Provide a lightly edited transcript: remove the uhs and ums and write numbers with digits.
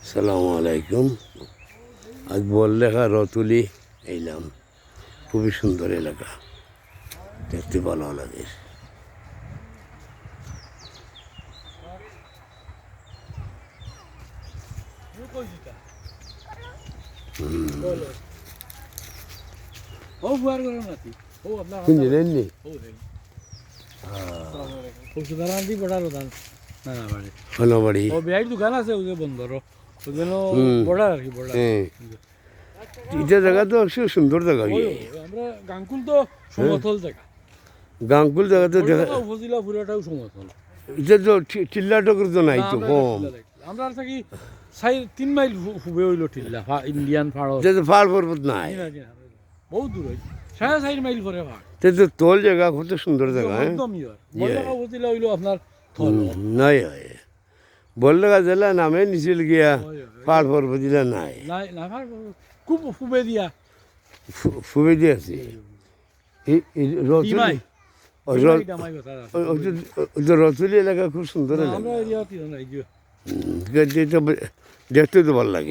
আসসালামু আলাইকুম। আজ বললেখা রতুলি এলাম, খুবই সুন্দর এলাকা, দেখতে ভালো লাগে। হনবাড়ি দোকান আছে বন্দর বর্ডার আর কি বর্ডার এটা জায়গা তো একটু সুন্দর জায়গা। আমরা গাঙ্কুল তো সমতল জায়গা, গাঙ্গুল জায়গা তো দেখা, উপজেলা পুরোটাও সমতল। এটা তো টিল্লা টকর তো নাই তো কম। আমরা থাকি 3 মাইল হুবে হইল টিল্লা ইন্ডিয়ান ফাড়, এটা তো পাহাড় পর্বত নাই, বহুত দূর হইছে 4.5 মাইল পরে ভাগ। এটা তো তোল জায়গা, কত সুন্দর জায়গা। উপজেলা হইল আপনার থল নাই হয় বললেখা জেলা নামে নিচেল গিয়া, পাহাড় পর্বত এটা নাই, খুব হুবে দিয়া ফুবে দিয়েছি রতুলি এলাকা খুব সুন্দর এলাকা, আমরা এরিয়া দেখতে তো ভালো লাগে।